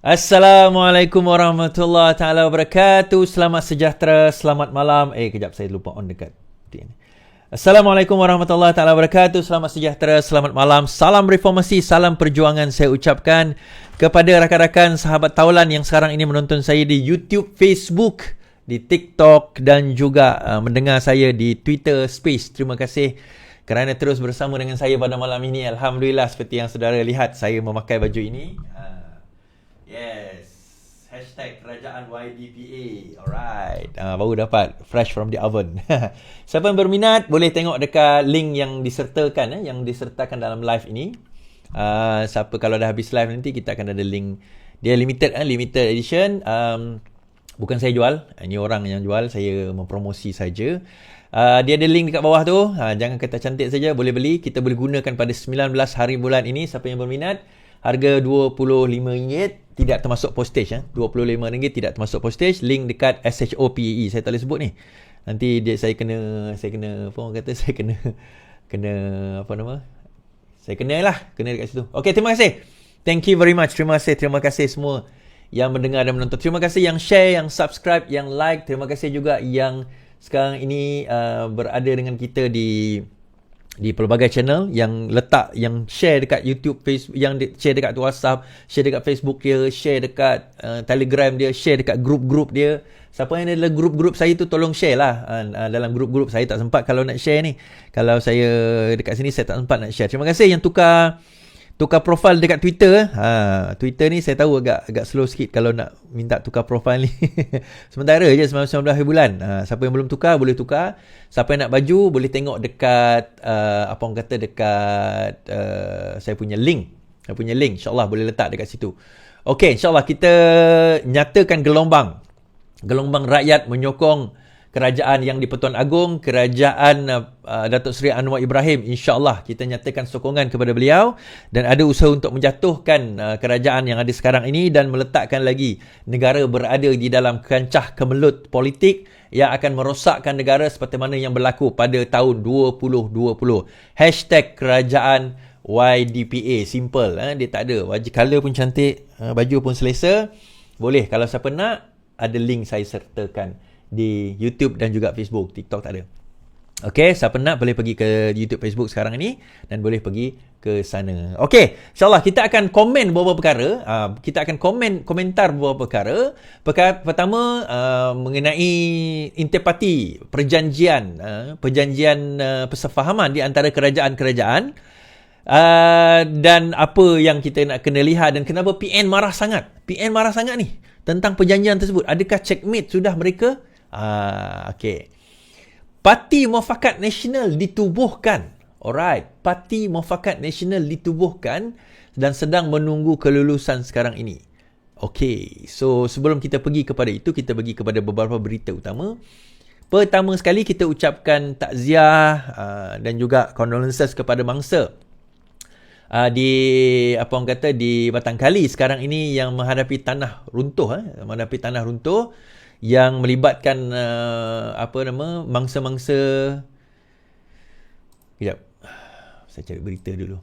Assalamualaikum warahmatullahi taala wabarakatuh. Selamat sejahtera, selamat malam. Kejap saya lupa on dekat. Assalamualaikum warahmatullahi taala wabarakatuh. Selamat sejahtera, selamat malam. Salam reformasi, salam perjuangan saya ucapkan kepada rakan-rakan sahabat Taulan yang sekarang ini menonton saya di YouTube, Facebook, di TikTok dan juga mendengar saya di Twitter Space. Terima kasih kerana terus bersama dengan saya pada malam ini. Alhamdulillah, seperti yang saudara lihat, saya memakai baju ini. Yes. Hashtag kerajaan YDPA. Alright. Baru dapat. Fresh from the oven. Siapa yang berminat, boleh tengok dekat link yang disertakan. Yang disertakan dalam live ini. Siapa kalau dah habis live nanti, kita akan ada link. Dia limited edition. Bukan saya jual. Ini orang yang jual. Saya mempromosi saja. Dia ada link dekat bawah tu. Jangan kata cantik saja. Boleh beli. Kita boleh gunakan pada 19 hari bulan ini. Siapa yang berminat. Harga RM25, tidak termasuk postage. RM25 tidak termasuk postage. Link dekat SHOPE. Saya tak boleh sebut ni. Nanti saya kena apa orang kata, saya kena apa nama? Saya kena dekat situ. Okey, terima kasih. Thank you very much. Terima kasih semua yang mendengar dan menonton. Terima kasih yang share, yang subscribe, yang like. Terima kasih juga yang sekarang ini berada dengan kita di pelbagai channel, yang letak, yang share dekat YouTube, Facebook, yang share dekat WhatsApp, share dekat Facebook dia, share dekat Telegram dia, share dekat grup-grup dia. Siapa yang ada dalam grup-grup saya tu, tolong share lah. Dalam grup-grup saya tak sempat kalau nak share ni. Kalau saya dekat sini, saya tak sempat nak share. Terima kasih yang tukar profil dekat Twitter. Twitter ni saya tahu agak slow sikit kalau nak minta tukar profil ni. Sementara je 19 hari bulan. Siapa yang belum tukar, boleh tukar. Siapa yang nak baju, boleh tengok dekat apa orang kata, dekat saya punya link. InsyaAllah boleh letak dekat situ. Okey, insyaAllah kita nyatakan gelombang rakyat menyokong kerajaan yang di-Pertuan Agong, kerajaan Datuk Seri Anwar Ibrahim. InsyaAllah kita nyatakan sokongan kepada beliau dan ada usaha untuk menjatuhkan kerajaan yang ada sekarang ini dan meletakkan lagi negara berada di dalam kancah kemelut politik yang akan merosakkan negara seperti mana yang berlaku pada tahun 2020. Hashtag kerajaan YDPA. Simple. Dia tak ada. Wajah color pun cantik. Baju pun selesa. Boleh. Kalau siapa nak, ada link saya sertakan di YouTube dan juga Facebook. TikTok tak ada. Okey, siapa nak boleh pergi ke YouTube, Facebook sekarang ni dan boleh pergi ke sana. Okey, insyaAllah kita akan komen beberapa perkara. Kita akan komentar beberapa perkara. Perkara pertama mengenai interparti perjanjian persefahaman di antara kerajaan-kerajaan. Dan apa yang kita nak kena lihat dan kenapa PN marah sangat ni tentang perjanjian tersebut. Adakah checkmate sudah mereka? Okey. Parti Muafakat Nasional ditubuhkan. Alright. Parti Muafakat Nasional ditubuhkan dan sedang menunggu kelulusan sekarang ini. Okey. So, sebelum kita pergi kepada itu, kita pergi kepada beberapa berita utama. Pertama sekali, kita ucapkan takziah dan juga condolences kepada mangsa di apa orang kata, di Batang Kali sekarang ini yang menghadapi tanah runtuh, yang melibatkan mangsa-mangsa. Sekejap, saya cari berita dulu.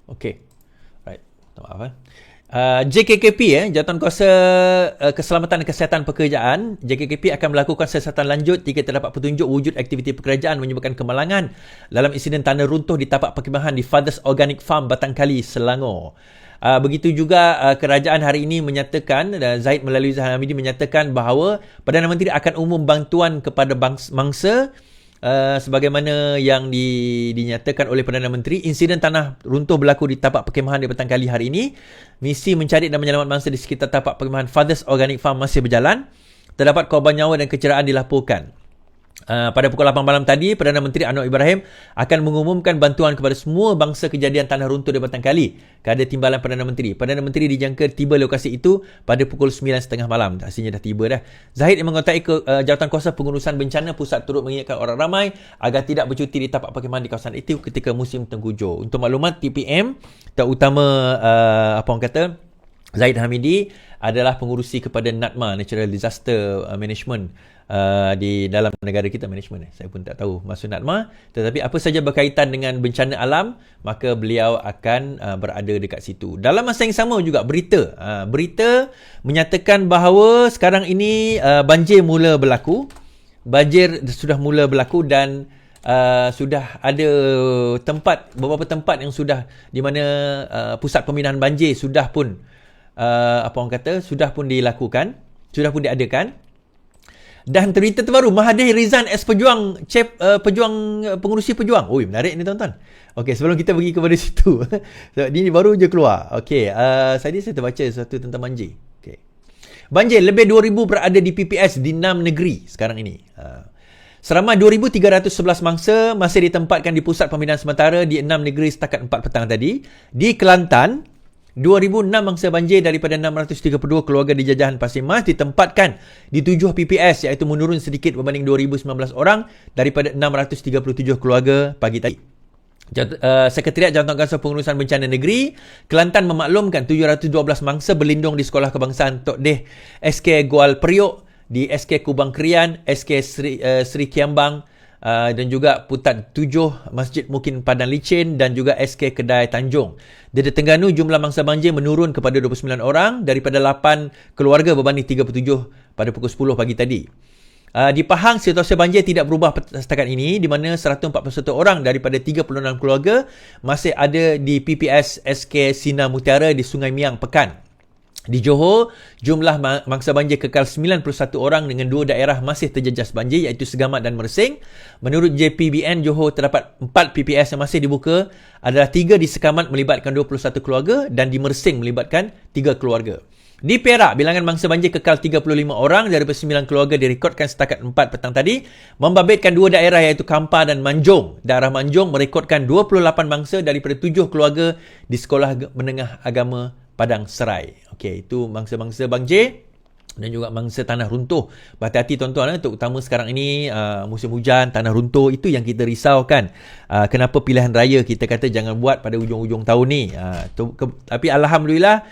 Okey. Right. Maaf. JKKP, Jawatankuasa Keselamatan dan Kesihatan Pekerjaan, JKKP akan melakukan siasatan lanjut jika terdapat petunjuk wujud aktiviti pekerjaan menyebabkan kemalangan dalam insiden tanah runtuh di tapak perkhemahan di Fathers Organic Farm Batang Kali, Selangor. Begitu juga kerajaan hari ini menyatakan, Zahid melalui Zahan Hamidi menyatakan bahawa Perdana Menteri akan umum bantuan kepada mangsa sebagaimana yang dinyatakan oleh Perdana Menteri. Insiden tanah runtuh berlaku di tapak perkhemahan di Batang Kali hari ini. Misi mencari dan menyelamat mangsa di sekitar tapak perkhemahan Fathers Organic Farm masih berjalan. Terdapat korban nyawa dan kecederaan dilaporkan. Pada pukul 8 malam tadi, Perdana Menteri Anwar Ibrahim akan mengumumkan bantuan kepada semua bangsa kejadian tanah runtuh di Batang Kali. Kadar timbalan Perdana Menteri. Perdana Menteri dijangka tiba lokasi itu pada pukul 9.30 malam. Hasilnya dah tiba dah. Zahid yang mengotai Jawatankuasa Pengurusan Bencana Pusat turut mengingatkan orang ramai agar tidak bercuti di tapak perkhemahan di kawasan itu ketika musim tengkujuh. Untuk maklumat, TPM, terutama Zahid Hamidi adalah pengurusi kepada NADMA, Natural Disaster Management, di dalam negara kita, management. Saya pun tak tahu maksud NADMA, tetapi apa saja berkaitan dengan bencana alam, maka beliau akan berada dekat situ. Dalam masa yang sama juga berita menyatakan bahawa sekarang ini banjir mula berlaku. Banjir sudah mula berlaku dan sudah ada beberapa tempat yang sudah di mana pusat pemindahan banjir sudah pun sudah pun dilakukan, sudah pun diadakan. Dan berita terbaru, Mahathir resign as pengurusi pejuang. Oi, menarik ni tuan-tuan. Okey, sebelum kita pergi kepada situ. Ini baru je keluar. Okey, saya terbaca sesuatu tentang banjir. Okey. Banjir, lebih 2,000 berada di PPS di 6 negeri sekarang ini. Seramai 2,311 mangsa masih ditempatkan di pusat pemindahan sementara di 6 negeri setakat 4 petang tadi. Di Kelantan, 2,006 mangsa banjir daripada 632 keluarga di jajahan Pasir Mas ditempatkan di 7 PPS, iaitu menurun sedikit berbanding 2,019 orang daripada 637 keluarga pagi tadi. Sekretariat Jawatankuasa Pengurusan Bencana Negeri Kelantan memaklumkan 712 mangsa berlindung di Sekolah Kebangsaan Tok Deh SK Gual Periuk, di SK Kubang Krian, SK Sri Kiambang, dan juga Putat 7 Masjid Mukin Padang Licin dan juga SK Kedai Tanjung. Di Terengganu, jumlah mangsa banjir menurun kepada 29 orang daripada 8 keluarga berbanding 37 pada pukul 10 pagi tadi. Di Pahang, situasi banjir tidak berubah setakat ini, di mana 141 orang daripada 36 keluarga masih ada di PPS SK Sinar Mutiara di Sungai Miang, Pekan. Di Johor, jumlah mangsa banjir kekal 91 orang dengan 2 daerah masih terjejas banjir, iaitu Segamat dan Mersing. Menurut JPBN, Johor terdapat 4 PPS yang masih dibuka, adalah 3 di Segamat melibatkan 21 keluarga dan di Mersing melibatkan 3 keluarga. Di Perak, bilangan mangsa banjir kekal 35 orang daripada 9 keluarga direkodkan setakat 4 petang tadi, membabitkan 2 daerah iaitu Kampar dan Manjung. Daerah Manjung merekodkan 28 mangsa daripada 7 keluarga di Sekolah Menengah Agama Padang Serai. Okey, itu mangsa-mangsa banjir dan juga mangsa tanah runtuh. Berhati-hati tuan-tuan, terutama sekarang ini musim hujan, tanah runtuh, itu yang kita risaukan. Kenapa pilihan raya kita kata jangan buat pada hujung-hujung tahun ni. Tapi alhamdulillah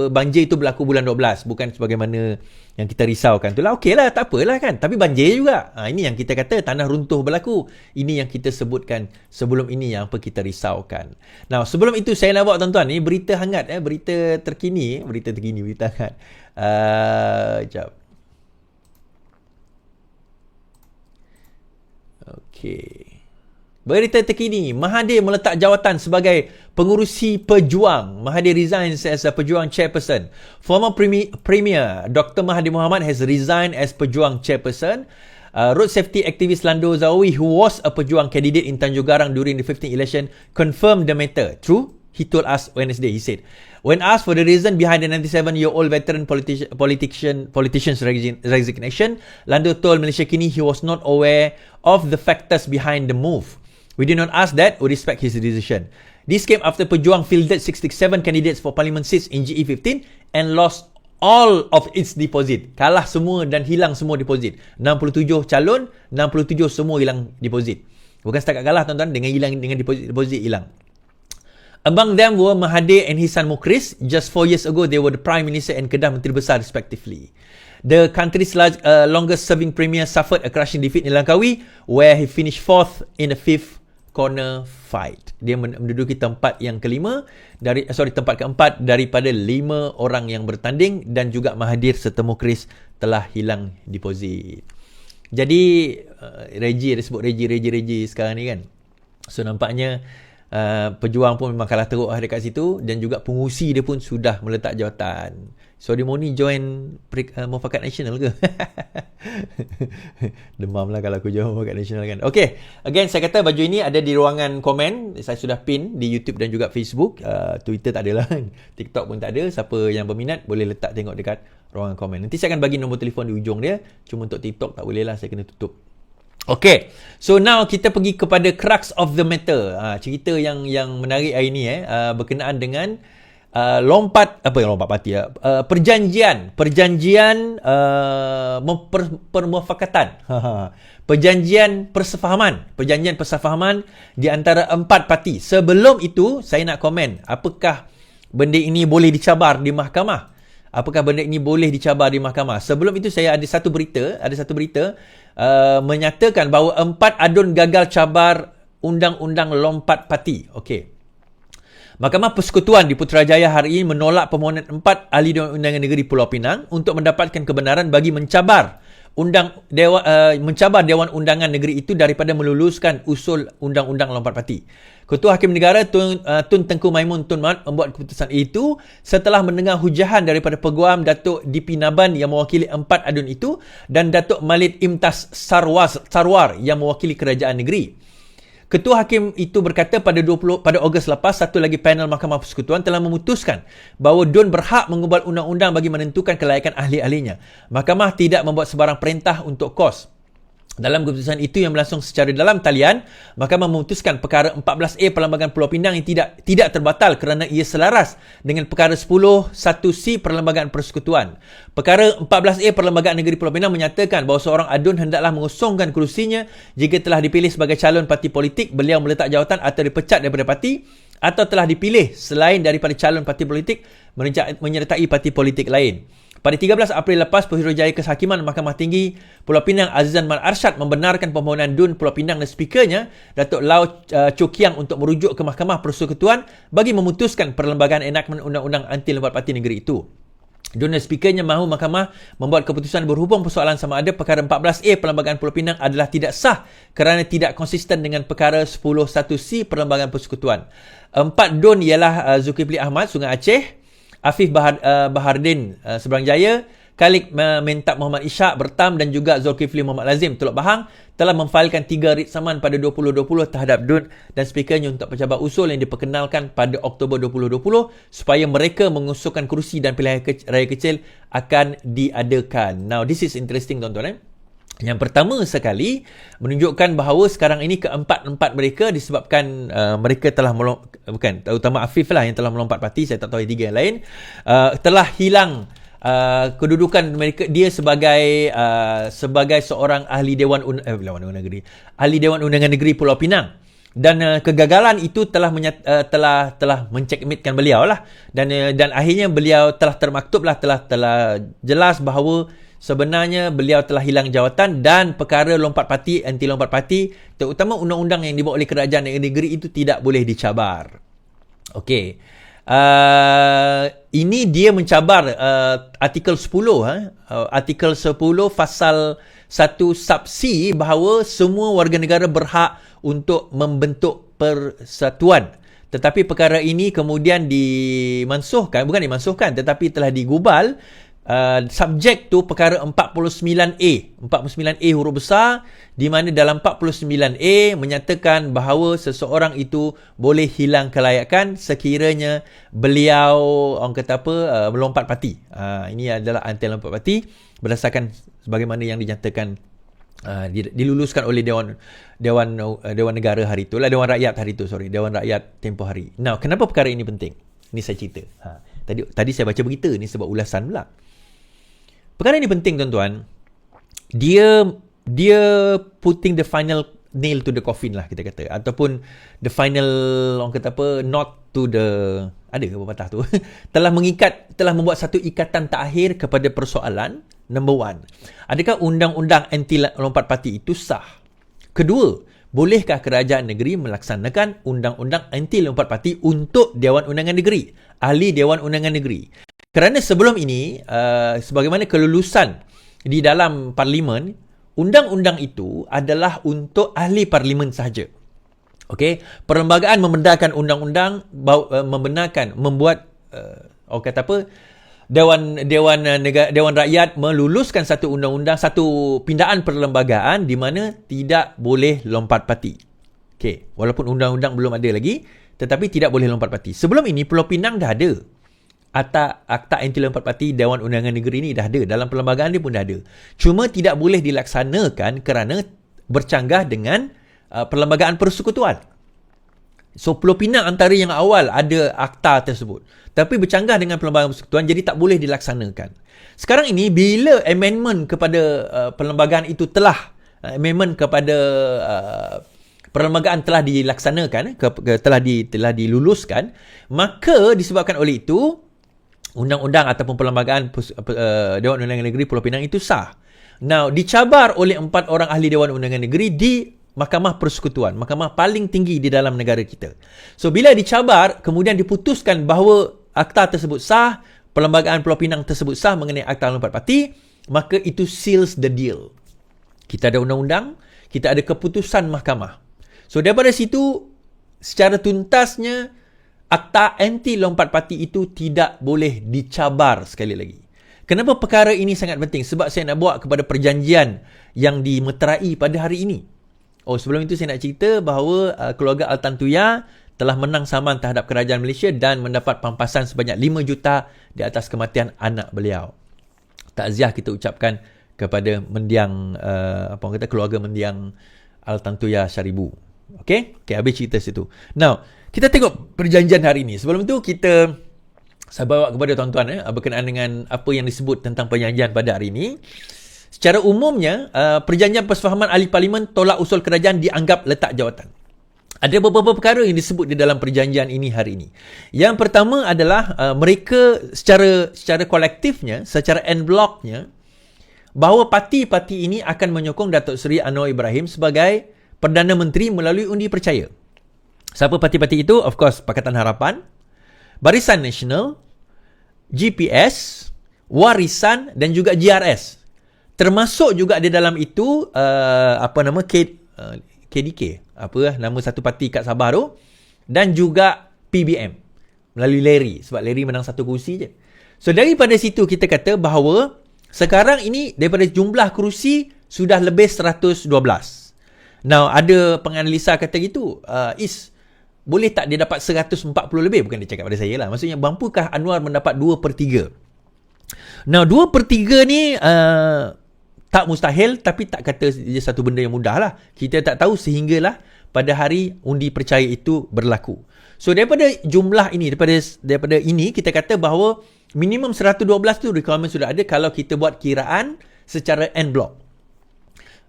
banjir itu berlaku bulan 12, bukan sebagaimana yang kita risaukan. Itulah okeylah, tak apalah kan. Tapi banjir juga. Ini yang kita kata tanah runtuh berlaku. Ini yang kita sebutkan sebelum ini yang apa kita risaukan. Nah, sebelum itu saya nak bawa tuan-tuan ni berita hangat, berita terkini, berita hangat. Jap. Okey. Berita terkini, Mahathir meletak jawatan sebagai pengurusi pejuang. Mahathir resigns as a pejuang chairperson. Former Premier Dr. Mahathir Mohamad has resigned as pejuang chairperson. Road safety activist Lando Zawi, who was a pejuang candidate in Tanjung Garang during the 15th election, confirmed the matter. True, he told us Wednesday, he said. When asked for the reason behind the 97-year-old veteran politician's resignation, Lando told Malaysia Kini he was not aware of the factors behind the move. We did not ask that, we respect his decision. This came after Pejuang fielded 67 candidates for parliament seats in GE15 and lost all of its deposit. Kalah semua dan hilang semua deposit. 67 calon, 67 semua hilang deposit. Bukan setakat kalah tuan-tuan, dengan deposit hilang. Among them were Mahathir and his son Mukhris. Just 4 years ago, they were the Prime Minister and Kedah Menteri Besar respectively. The country's longest serving premier suffered a crushing defeat in Langkawi, where he finished 4th in the 5th corner fight. Dia menduduki tempat keempat daripada 5 orang yang bertanding, dan juga Mahathir serta Mukhris telah hilang deposit. Jadi Regi, dia sebut Regi sekarang ni kan. So nampaknya pejuang pun memang kalah teruk dekat situ, dan juga pengurusi dia pun sudah meletak jawatan. So dia mau ni join Mufakat Nasional ke? Demam lah kalau aku join Mufakat Nasional kan. Okay, again saya kata baju ini ada di ruangan komen. Saya sudah pin di YouTube dan juga Facebook. Twitter tak ada lah, TikTok pun tak ada. Siapa yang berminat boleh letak tengok dekat ruangan komen. Nanti saya akan bagi nombor telefon di ujung dia. Cuma untuk TikTok tak boleh lah, saya kena tutup. Okay, so now kita pergi kepada crux of the matter. Cerita yang menarik hari ni berkenaan dengan perjanjian permufakatan. Perjanjian persefahaman di antara 4 parti. Sebelum itu saya nak komen, apakah benda ini boleh dicabar di mahkamah? Sebelum itu saya ada satu berita menyatakan bahawa 4 adun gagal cabar undang-undang lompat parti. Okey. Mahkamah Persekutuan di Putrajaya hari ini menolak permohonan 4 ahli Dewan Undangan Negeri Pulau Pinang untuk mendapatkan kebenaran bagi mencabar Dewan Undangan Negeri itu daripada meluluskan usul undang-undang lompat parti. Ketua Hakim Negara Tun Tengku Maimun Tun Mat membuat keputusan itu setelah mendengar hujahan daripada Peguam Datuk D.P. Naban yang mewakili 4 adun itu dan Datuk Malid Imtas Sarwar yang mewakili kerajaan negeri. Ketua Hakim itu berkata pada Ogos lepas, satu lagi panel Mahkamah Persekutuan telah memutuskan bahawa DUN berhak mengubah undang-undang bagi menentukan kelayakan ahli-ahlinya. Mahkamah tidak membuat sebarang perintah untuk kos. Dalam keputusan itu yang berlangsung secara dalam talian, Mahkamah memutuskan perkara 14A Perlembagaan Pulau Pinang yang tidak terbatal kerana ia selaras dengan perkara 10(1)C Perlembagaan Persekutuan. Perkara 14A Perlembagaan Negeri Pulau Pinang menyatakan bahawa seorang adun hendaklah mengusungkan kerusinya jika telah dipilih sebagai calon parti politik, beliau meletak jawatan atau dipecat daripada parti, atau telah dipilih selain daripada calon parti politik menyertai parti politik lain. Pada 13 April lepas, Pesuruhjaya Kehakiman Mahkamah Tinggi Pulau Pinang Azizan Mal Arsyad membenarkan permohonan DUN Pulau Pinang dan Speakernya Datuk Lau Chokiang untuk merujuk ke Mahkamah Persekutuan bagi memutuskan perlembagaan enakmen undang-undang anti lompat parti negeri itu. DUN dan Speakernya mahu Mahkamah membuat keputusan berhubung persoalan sama ada perkara 14A Perlembagaan Pulau Pinang adalah tidak sah kerana tidak konsisten dengan perkara 10(1)C Perlembagaan Persekutuan. 4 DUN ialah Zulkifli Ahmad, Sungai Aceh, Afif Bahardin, Seberang Jaya, Khalid Mentab Muhammad Ishak, Bertam dan juga Zulkifli Muhammad Lazim, Teluk Bahang telah memfailkan 3 writ saman pada 2020 terhadap DUN dan Speakernya untuk pencabar usul yang diperkenalkan pada Oktober 2020 supaya mereka mengusulkan kerusi dan pilihan raya kecil akan diadakan. Now, this is interesting, tuan-tuan. Yang pertama sekali menunjukkan bahawa sekarang ini keempat-empat mereka disebabkan mereka telah terutama Afif lah yang telah melompat parti, saya tak tahu yang 3 yang lain, telah hilang kedudukan mereka, dia sebagai seorang ahli Dewan Undangan Negeri Pulau Pinang. Dan kegagalan itu telah mencekmitkan beliau lah, dan akhirnya beliau telah termaktub lah, telah jelas bahawa sebenarnya beliau telah hilang jawatan dan perkara lompat parti, anti lompat parti, terutama undang-undang yang dibuat oleh kerajaan negeri itu tidak boleh dicabar. Okey. Ini dia mencabar artikel 10 artikel 10 fasal 1 sub C bahawa semua warga negara berhak untuk membentuk persatuan. Tetapi perkara ini kemudian dimansuhkan tetapi telah digubal. Subjek tu perkara 49A huruf besar, di mana dalam 49A menyatakan bahawa seseorang itu boleh hilang kelayakan sekiranya beliau melompat parti. Ini adalah anti lompat parti berdasarkan sebagaimana yang dinyatakan diluluskan oleh Dewan Negara hari itu lah, Dewan Rakyat hari itu, Dewan Rakyat tempoh hari. Now, kenapa perkara ini penting? Ini saya cerita. Tadi saya baca berita ni sebab ulasan pula. Perkara ini penting, tuan-tuan. Dia putting the final nail to the coffin lah, kita kata, ataupun the final knot to the, ada ke pepatah tu? telah membuat satu ikatan terakhir kepada persoalan number 1. Adakah undang-undang anti lompat parti itu sah? Kedua, bolehkah kerajaan negeri melaksanakan undang-undang anti lompat parti untuk Dewan Undangan Negeri, ahli Dewan Undangan Negeri? Kerana sebelum ini, sebagaimana kelulusan di dalam parlimen, undang-undang itu adalah untuk ahli parlimen sahaja. Okey, perlembagaan membenarkan undang-undang, membuat Dewan Rakyat meluluskan satu undang-undang, satu pindaan perlembagaan di mana tidak boleh lompat parti. Okey, walaupun undang-undang belum ada lagi, tetapi tidak boleh lompat parti. Sebelum ini Pulau Pinang dah ada Akta anti lompat parti Dewan Undangan Negeri ni dah ada. Dalam perlembagaan dia pun dah ada. Cuma tidak boleh dilaksanakan kerana bercanggah dengan perlembagaan persekutuan. So Pulau Pinang antara yang awal ada akta tersebut. Tapi bercanggah dengan perlembagaan persekutuan, jadi tak boleh dilaksanakan. Sekarang ini bila amendment kepada perlembagaan itu amendment kepada perlembagaan telah dilaksanakan, telah diluluskan, maka disebabkan oleh itu undang-undang ataupun perlembagaan Dewan Undangan Negeri Pulau Pinang itu sah. Now, dicabar oleh 4 orang ahli Dewan Undangan Negeri di Mahkamah Persekutuan, mahkamah paling tinggi di dalam negara kita. So, bila dicabar, kemudian diputuskan bahawa akta tersebut sah, perlembagaan Pulau Pinang tersebut sah mengenai akta lompat parti, maka itu seals the deal. Kita ada undang-undang, kita ada keputusan mahkamah. So, daripada situ, secara tuntasnya, akta anti lompat parti itu tidak boleh dicabar sekali lagi. Kenapa perkara ini sangat penting? Sebab saya nak bawa kepada perjanjian yang dimeterai pada hari ini. Sebelum itu saya nak cerita bahawa keluarga Altantuya telah menang saman terhadap kerajaan Malaysia dan mendapat pampasan sebanyak 5 juta di atas kematian anak beliau. Takziah kita ucapkan kepada mendiang keluarga mendiang Altantuya Syaribu. Okay, habis cerita situ. Now, kita tengok perjanjian hari ini. Sebelum itu saya bawa kepada tuan-tuan berkenaan dengan apa yang disebut tentang perjanjian pada hari ini. Secara umumnya, perjanjian persefahaman ahli parlimen tolak usul kerajaan dianggap letak jawatan. Ada beberapa perkara yang disebut di dalam perjanjian ini hari ini. Yang pertama adalah mereka secara kolektifnya, secara en bloknya, bahawa parti-parti ini akan menyokong Datuk Seri Anwar Ibrahim sebagai Perdana Menteri melalui undi percaya. Siapa parti-parti itu? Of course, Pakatan Harapan, Barisan Nasional, GPS, Warisan dan juga GRS. Termasuk juga di dalam itu KDK, nama satu parti kat Sabah tu, dan juga PBM melalui Larry, sebab Larry menang satu kerusi je. So daripada situ kita kata bahawa sekarang ini daripada jumlah kerusi sudah lebih 112. Now ada penganalisa kata gitu, boleh tak dia dapat 140 lebih? Bukan dia cakap pada saya lah. Maksudnya, mampukah Anwar mendapat 2/3? Now, 2/3 ni tak mustahil, tapi tak kata dia satu benda yang mudah lah. Kita tak tahu sehinggalah pada hari undi percaya itu berlaku. So, daripada jumlah ini, daripada ini, kita kata bahawa minimum 112 tu requirement sudah ada kalau kita buat kiraan secara en block.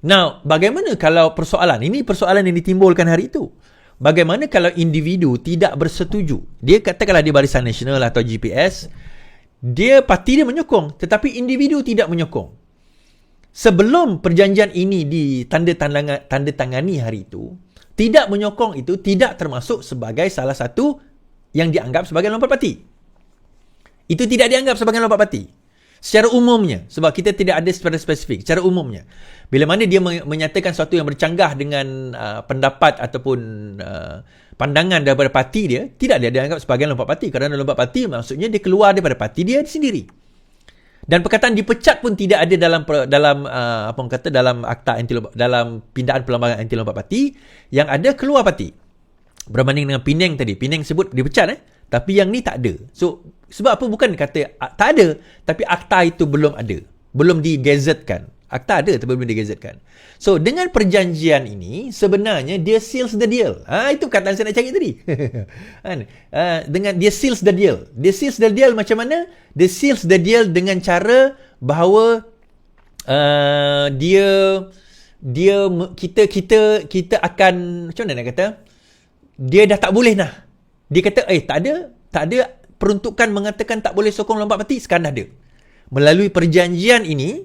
Now, bagaimana kalau ini persoalan yang ditimbulkan hari itu. Bagaimana kalau individu tidak bersetuju? Dia katakanlah di Barisan Nasional atau GPS, parti dia menyokong, tetapi individu tidak menyokong. Sebelum perjanjian ini ditandatangani hari itu, tidak menyokong itu tidak termasuk sebagai salah satu yang dianggap sebagai lompat parti. Itu tidak dianggap sebagai lompat parti. Secara umumnya, sebab kita tidak ada secara spesifik, secara umumnya. Bila mana dia menyatakan sesuatu yang bercanggah dengan pendapat ataupun pandangan daripada parti dia, tidak dia dianggap sebagai lompat parti. Kerana lompat parti maksudnya dia keluar daripada parti dia sendiri. Dan perkataan dipecat pun tidak ada dalam akta dalam pindaan perlembagaan anti lompat parti. Yang ada keluar parti. Berbanding dengan Penang tadi. Penang sebut dipecat tapi yang ni tak ada. So sebab apa? Bukan kata tak ada, tapi akta itu belum ada, belum digazetkan. Akta ada tapi belum digazetkan. So dengan perjanjian ini sebenarnya dia seals the deal. Itu perkataan saya nak cari tadi. Dengan dia seals the deal. Dia seals the deal macam mana? Dia seals the deal dengan cara bahawa kita akan, macam mana nak kata? Dia dah tak boleh dah. Dia kata tak ada peruntukan mengatakan tak boleh sokong lompat parti, sekarang dah ada. Melalui perjanjian ini,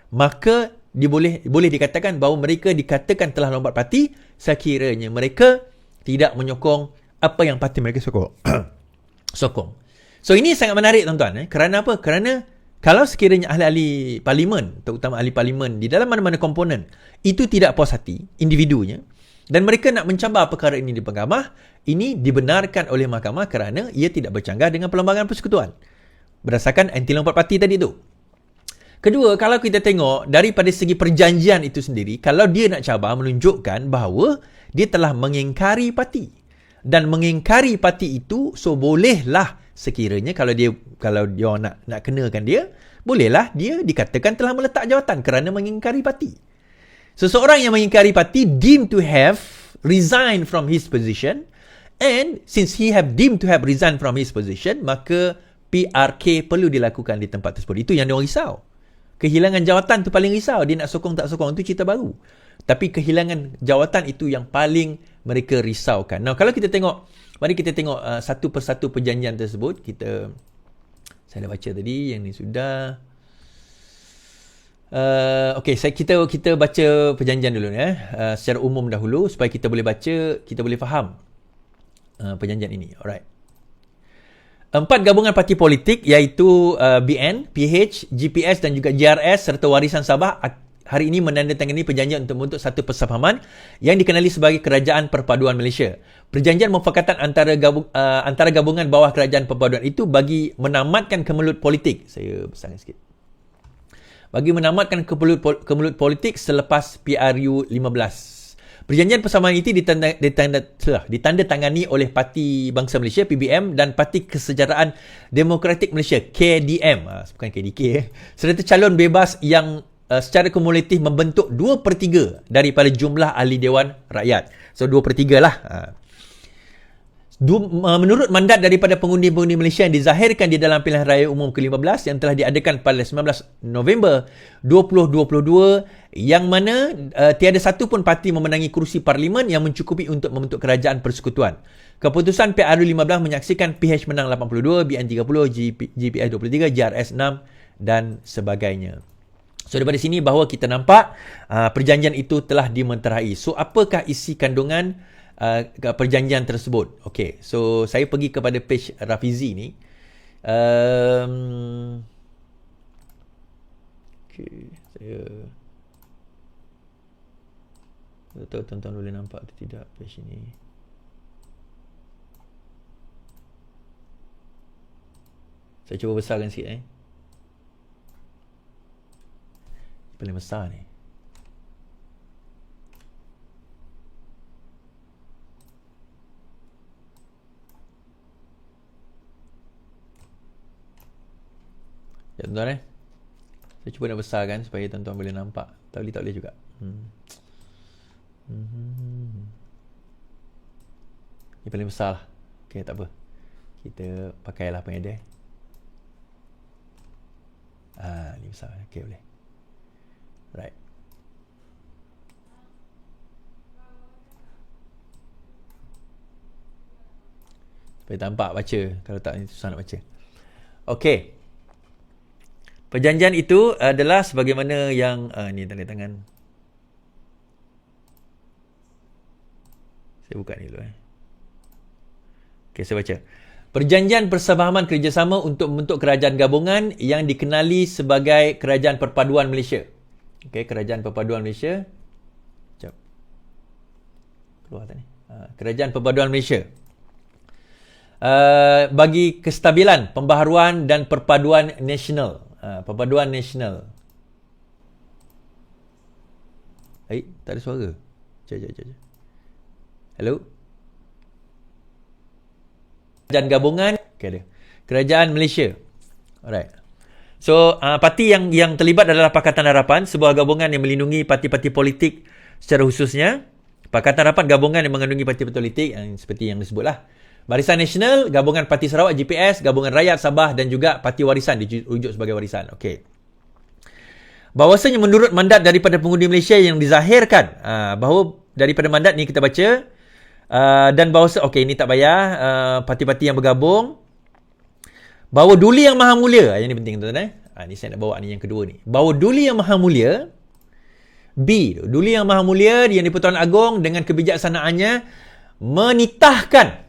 maka dia boleh dikatakan bahawa mereka dikatakan telah lompat parti sekiranya mereka tidak menyokong apa yang parti mereka sokong. So ini sangat menarik tuan-tuan. Kerana apa? Kerana kalau sekiranya ahli-ahli parlimen, terutama ahli parlimen di dalam mana-mana komponen, itu tidak puas hati individunya, dan mereka nak mencabar perkara ini di mahkamah, ini dibenarkan oleh mahkamah kerana ia tidak bercanggah dengan perlembagaan persekutuan. Berdasarkan anti lompat parti tadi tu. Kedua, kalau kita tengok daripada segi perjanjian itu sendiri, kalau dia nak cabar menunjukkan bahawa dia telah mengingkari parti. Dan mengingkari parti itu, so bolehlah sekiranya kalau dia nak kenakan dia, bolehlah dia dikatakan telah meletak jawatan kerana mengingkari parti. Seseorang yang mengingkari parti deemed to have resigned from his position, and since he have deemed to have resigned from his position, maka PRK perlu dilakukan di tempat tersebut. Itu yang dia orang risau. Kehilangan jawatan tu paling risau. Dia nak sokong tak sokong tu cerita baru. Tapi kehilangan jawatan itu yang paling mereka risaukan. Now, kalau kita tengok, mari kita tengok satu persatu perjanjian tersebut. Saya dah baca tadi, yang ni sudah. Kita baca perjanjian dulu secara umum dahulu supaya kita boleh baca, kita boleh faham perjanjian ini. Alright. 4 gabungan parti politik iaitu BN, PH, GPS dan juga GRS serta Warisan Sabah hari ini menandatangani perjanjian untuk membentuk satu persefahaman yang dikenali sebagai Kerajaan Perpaduan Malaysia. Perjanjian mufakatan antara gabungan bawah Kerajaan Perpaduan itu bagi menamatkan kemelut politik. Saya besarkan sikit. Bagi menamatkan kemelut politik selepas PRU 15. Perjanjian persamaan itu ditandatangani oleh Parti Bangsa Malaysia PBM dan Parti Kesejahteraan Demokratik Malaysia KDM, bukan KDK, serta calon bebas yang secara kumulatif membentuk 2/3 daripada jumlah ahli Dewan Rakyat. So 2/3 lah. Menurut mandat daripada pengundi-pengundi Malaysia yang dizahirkan di dalam pilihan raya umum ke-15 yang telah diadakan pada 19 November 2022, yang mana tiada satu pun parti memenangi kerusi parlimen yang mencukupi untuk membentuk kerajaan persekutuan. Keputusan PRU 15 menyaksikan PH menang 82, BN 30, GPS 23, GRS 6 dan sebagainya. So daripada sini bahawa kita nampak perjanjian itu telah dimenterai. So apakah isi kandungan perjanjian tersebut? Okay, so saya pergi kepada page Rafizi ni. Saya tahu tuan-tuan boleh nampak atau tidak page ini. Saya cuba besarkan sikit paling besar ni. Ya tuan-tuan saya cuba nak besarkan supaya tuan-tuan boleh nampak. Tak boleh juga. Ini paling besar lah. Okay, tak apa. Kita pakailah apa yang ada. Ni besar. Okay, boleh. Right. Supaya tampak baca. Kalau tak, susah nak baca. Okay. Perjanjian itu adalah sebagaimana yang ni tanda tangan. Saya buka ni dulu Okey, saya baca. Perjanjian persefahaman kerjasama untuk membentuk kerajaan gabungan yang dikenali sebagai Kerajaan Perpaduan Malaysia. Okey, Kerajaan Perpaduan Malaysia. Sekejap. Keluar tadi. Kerajaan Perpaduan Malaysia. Bagi kestabilan, pembaharuan dan perpaduan nasional. Perpaduan nasional. Tak ada suara. Sekejap. Hello? Kerajaan gabungan. Okay, ada. Kerajaan Malaysia. Alright. So, parti yang terlibat adalah Pakatan Harapan, sebuah gabungan yang melindungi parti-parti politik secara khususnya. Pakatan Harapan gabungan yang mengandungi parti-parti politik yang seperti yang disebutlah. Barisan Nasional, Gabungan Parti Sarawak GPS, Gabungan Rakyat Sabah dan juga Parti Warisan dirujuk sebagai Warisan. Okey. Bahawasanya menurut mandat daripada pengundi Malaysia yang dizahirkan, bahawa daripada mandat ni kita baca, dan bahawasanya, okey, ini tak payah, parti-parti yang bergabung, bahawa Duli Yang Maha Mulia, yang ni penting tuan-tuan ni saya nak bawa ni yang kedua ni. Bahawa Duli Yang Maha Mulia, Duli Yang Maha Mulia yang di-Pertuan Agong dengan kebijaksanaannya menitahkan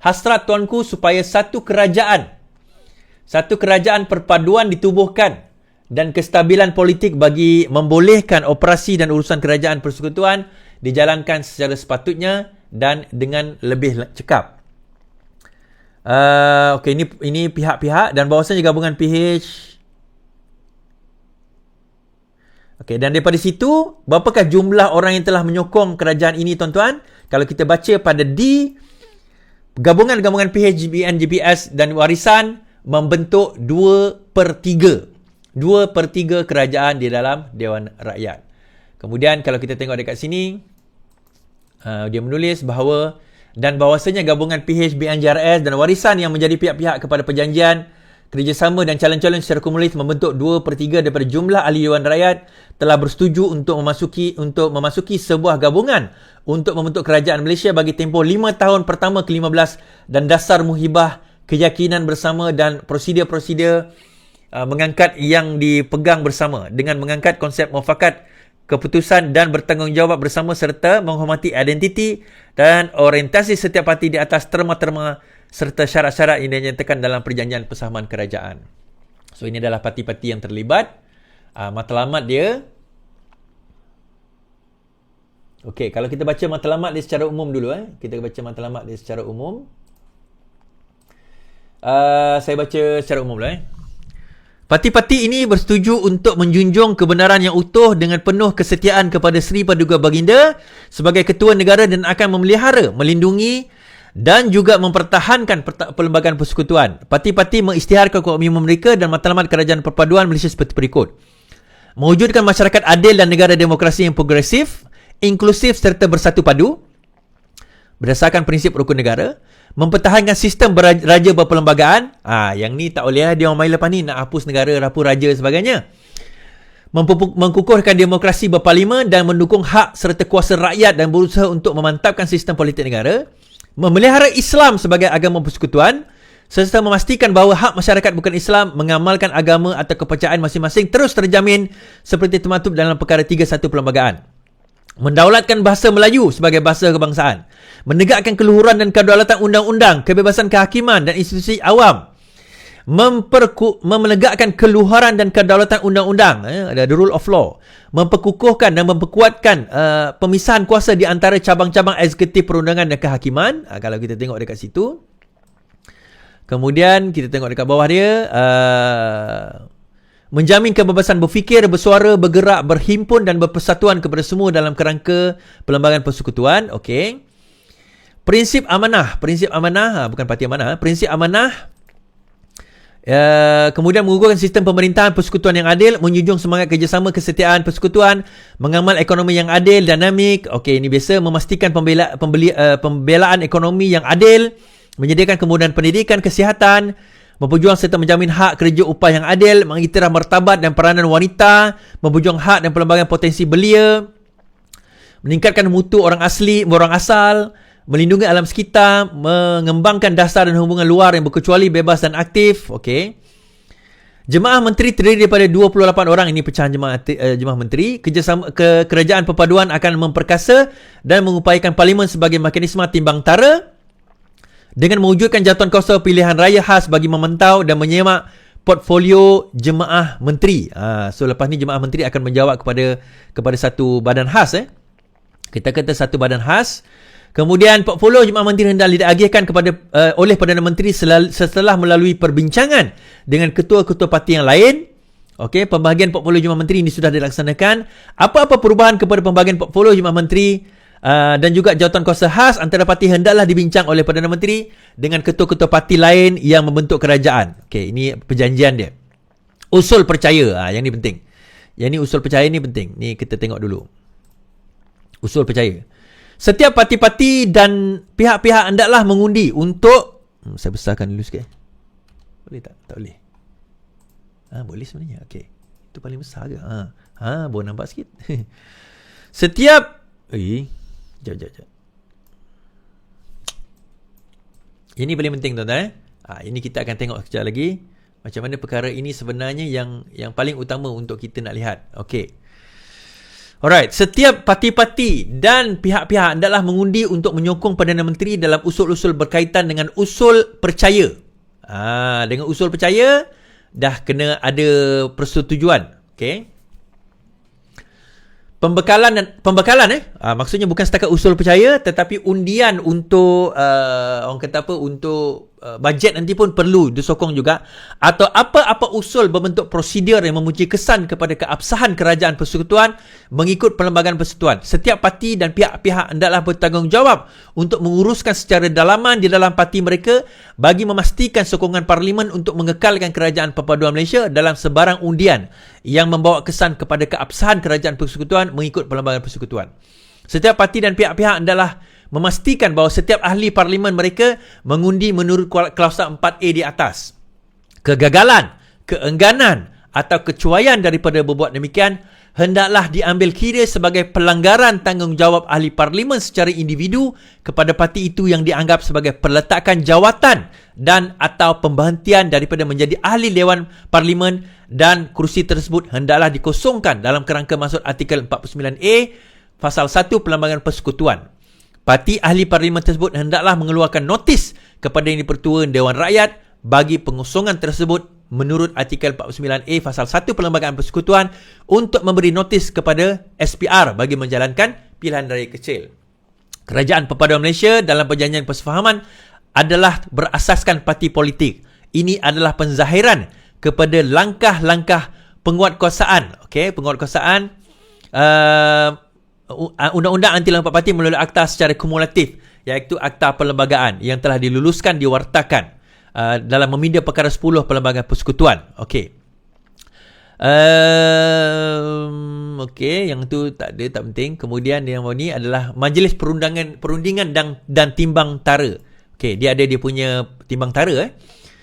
hasrat tuanku supaya satu kerajaan perpaduan ditubuhkan dan kestabilan politik bagi membolehkan operasi dan urusan kerajaan persekutuan dijalankan secara sepatutnya dan dengan lebih cekap. Okey, ini pihak-pihak dan bahawasanya gabungan PH. Okey, dan daripada situ, berapakah jumlah orang yang telah menyokong kerajaan ini tuan-tuan? Kalau kita baca pada D, Gabungan-gabungan PHBN, GPS dan warisan membentuk 2/3. 2/3 kerajaan di dalam Dewan Rakyat. Kemudian kalau kita tengok dekat sini, dia menulis bahawa dan bahawasanya gabungan PHBN, JRS dan warisan yang menjadi pihak-pihak kepada perjanjian kerjasama dan calon-calon secara kumulatif membentuk 2/3 daripada jumlah ahli Dewan Rakyat telah bersetuju untuk memasuki sebuah gabungan untuk membentuk kerajaan Malaysia bagi tempoh 5 tahun pertama ke-15 dan dasar muhibah keyakinan bersama dan prosedur-prosedur mengangkat yang dipegang bersama dengan mengangkat konsep mufakat keputusan dan bertanggungjawab bersama serta menghormati identiti dan orientasi setiap parti di atas terma-terma serta syarat-syarat yang dinyatakan dalam perjanjian persamaan kerajaan. So ini adalah parti-parti yang terlibat. Matlamat dia. Okey, kalau kita baca matlamat dia secara umum dulu. Kita baca matlamat dia secara umum. Saya baca secara umum dulu. Parti-parti ini bersetuju untuk menjunjung kebenaran yang utuh dengan penuh kesetiaan kepada Seri Paduka Baginda sebagai Ketua Negara dan akan memelihara, melindungi dan juga mempertahankan perlembagaan persekutuan. Parti-parti mengisytiharkan komitmen mereka dan matlamat Kerajaan Perpaduan Malaysia seperti berikut. Mewujudkan masyarakat adil dan negara demokrasi yang progresif, inklusif serta bersatu padu berdasarkan prinsip rukun negara. Mempertahankan sistem raja berperlembagaan. Yang ni tak boleh dia orang main lepas ni nak hapus negara, rapu raja sebagainya. Mengkukuhkan demokrasi berparlimen dan mendukung hak serta kuasa rakyat dan berusaha untuk memantapkan sistem politik negara. Memelihara Islam sebagai agama persekutuan serta memastikan bahawa hak masyarakat bukan Islam mengamalkan agama atau kepercayaan masing-masing terus terjamin seperti termaktub dalam perkara 31 perlembagaan. Mendaulatkan bahasa Melayu sebagai bahasa kebangsaan. Menegakkan keluhuran dan kedaulatan undang-undang, kebebasan kehakiman dan institusi awam. Menegakkan keluhuran dan kedaulatan undang-undang, ada the rule of law. Memperkukuhkan dan memperkuatkan pemisahan kuasa di antara cabang-cabang eksekutif perundangan dan kehakiman. Kalau kita tengok dekat situ. Kemudian kita tengok dekat bawah dia, menjamin kebebasan berfikir, bersuara, bergerak, berhimpun dan berpersatuan kepada semua dalam kerangka perlembagaan persekutuan. Okey. Prinsip amanah, bukan parti amanah, prinsip amanah. Kemudian menggugurkan sistem pemerintahan persekutuan yang adil, menjunjung semangat kerjasama kesetiaan persekutuan, mengamal ekonomi yang adil, dinamik. Okey, ini biasa. Memastikan pembelaan ekonomi yang adil, menyediakan kemudahan pendidikan, kesihatan, memperjuang serta menjamin hak kerja upah yang adil, mengiktiraf martabat dan peranan wanita, memperjuang hak dan pelbagai potensi belia, meningkatkan mutu orang asal, melindungi alam sekitar, mengembangkan dasar dan hubungan luar yang berkecuali, bebas dan aktif. Okey. Jemaah menteri terdiri daripada 28 orang. Ini pecahan jemaah menteri. Kerajaan perpaduan akan memperkasa dan mengupayakan parlimen sebagai mekanisme timbang tara dengan mewujudkan jawatankuasa pilihan raya khas bagi memantau dan menyemak portfolio jemaah menteri. So lepas ni jemaah menteri akan menjawab kepada satu badan khas. Kita kata satu badan khas. Kemudian portfolio jemaah menteri hendak diagihkan oleh Perdana Menteri setelah melalui perbincangan dengan ketua-ketua parti yang lain. Okey, pembahagian portfolio jemaah menteri ini sudah dilaksanakan. Apa-apa perubahan kepada pembahagian portfolio jemaah menteri dan juga jawatankuasa khas antara parti hendaklah dibincang oleh Perdana Menteri dengan ketua-ketua parti lain yang membentuk kerajaan. Okey, ini perjanjian dia. Usul percaya, yang ni penting. Yang ni usul percaya ni penting. Ni kita tengok dulu. Usul percaya. Setiap parti-parti dan pihak-pihak hendaklah mengundi untuk saya besarkan dulu sikit. Boleh tak? Tak boleh. Boleh sebenarnya. Okey. Itu paling besar ke? Boleh nampak sikit. Setiap Jap. Ini paling penting tuan-tuan. Ini kita akan tengok sekejap lagi macam mana perkara ini sebenarnya yang paling utama untuk kita nak lihat. Okey. Alright, setiap parti-parti dan pihak-pihak hendaklah mengundi untuk menyokong Perdana Menteri dalam usul-usul berkaitan dengan usul percaya. Dengan usul percaya dah kena ada persetujuan. Okey. Pembekalan maksudnya bukan setakat usul percaya tetapi undian untuk orang kata apa, untuk bajet nanti pun perlu disokong juga, atau apa-apa usul berbentuk prosedur yang memuji kesan kepada keabsahan kerajaan persekutuan mengikut Perlembagaan Persekutuan. Setiap parti dan pihak-pihak hendaklah bertanggungjawab untuk menguruskan secara dalaman di dalam parti mereka bagi memastikan sokongan parlimen untuk mengekalkan kerajaan perpaduan Malaysia dalam sebarang undian yang membawa kesan kepada keabsahan kerajaan persekutuan mengikut Perlembagaan Persekutuan. Setiap parti dan pihak-pihak hendaklah memastikan bahawa setiap ahli parlimen mereka mengundi menurut klausa 4A di atas. Kegagalan, keengganan atau kecuaian daripada berbuat demikian hendaklah diambil kira sebagai pelanggaran tanggungjawab ahli parlimen secara individu kepada parti itu yang dianggap sebagai perletakan jawatan dan atau pemberhentian daripada menjadi ahli Dewan Parlimen, dan kerusi tersebut hendaklah dikosongkan dalam kerangka maksud artikel 49A Pasal 1 Perlembagaan Persekutuan. Parti ahli parlimen tersebut hendaklah mengeluarkan notis kepada Yang di-Pertua Dewan Rakyat bagi pengosongan tersebut menurut artikel 49A Pasal 1 Perlembagaan Persekutuan untuk memberi notis kepada SPR bagi menjalankan pilihan raya kecil. Kerajaan Perpaduan Malaysia dalam perjanjian persefahaman adalah berasaskan parti politik. Ini adalah penzahiran kepada langkah-langkah penguatkuasaan. Okey, penguatkuasaan Undang-Undang Anti Lembaga Parti melalui akta secara kumulatif, iaitu Akta Perlembagaan yang telah diluluskan, diwartakan dalam meminda perkara 10 Perlembagaan Persekutuan. Okey. Okey, yang tu tak ada, tak penting. Kemudian yang ni adalah Majlis Perundingan dan Timbang Tara. Okey, dia ada dia punya timbang tara.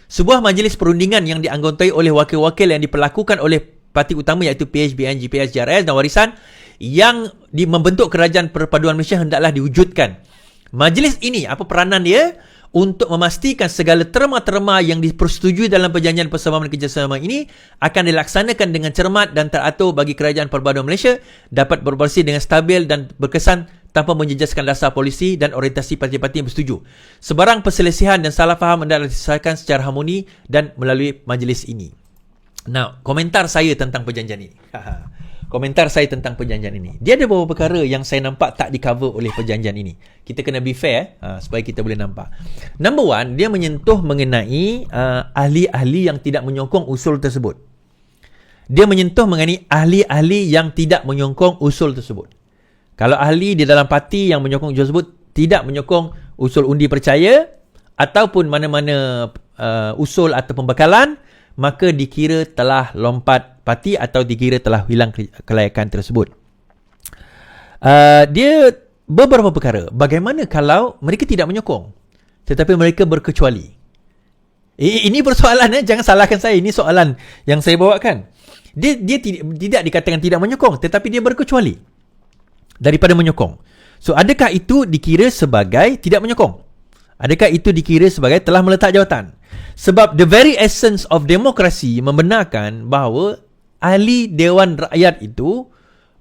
Sebuah majlis perundingan yang dianggotai oleh wakil-wakil yang diperlakukan oleh parti utama iaitu PHBN, GPS, JRS dan Warisan yang membentuk Kerajaan Perpaduan Malaysia hendaklah diwujudkan. Majlis ini, apa peranan dia? Untuk memastikan segala terma-terma yang dipersetujui dalam perjanjian persamaan kerjasama ini akan dilaksanakan dengan cermat dan teratur bagi Kerajaan Perpaduan Malaysia dapat beroperasi dengan stabil dan berkesan tanpa menjejaskan dasar polisi dan orientasi parti-parti yang bersetuju. Sebarang perselisihan dan salah faham hendaklah diselesaikan secara harmoni dan melalui majlis ini. Now, komentar saya tentang perjanjian ini. Komentar saya tentang perjanjian ini. Dia ada beberapa perkara yang saya nampak tak di-cover oleh perjanjian ini. Kita kena be fair supaya kita boleh nampak. Number one, dia menyentuh mengenai ahli-ahli yang tidak menyokong usul tersebut. Dia menyentuh mengenai ahli-ahli yang tidak menyokong usul tersebut. Kalau ahli di dalam parti yang menyokong usul tersebut tidak menyokong usul undi percaya ataupun mana-mana usul atau pembekalan, maka dikira telah lompat parti atau dikira telah hilang kelayakan tersebut. Dia beberapa perkara. Bagaimana kalau mereka tidak menyokong tetapi mereka berkecuali? Ini persoalan, jangan salahkan saya. Ini soalan yang saya bawakan. Dia tidak dikatakan tidak menyokong tetapi dia berkecuali daripada menyokong. So, adakah itu dikira sebagai tidak menyokong? Adakah itu dikira sebagai telah meletak jawatan? Sebab the very essence of demokrasi membenarkan bahawa ahli Dewan Rakyat itu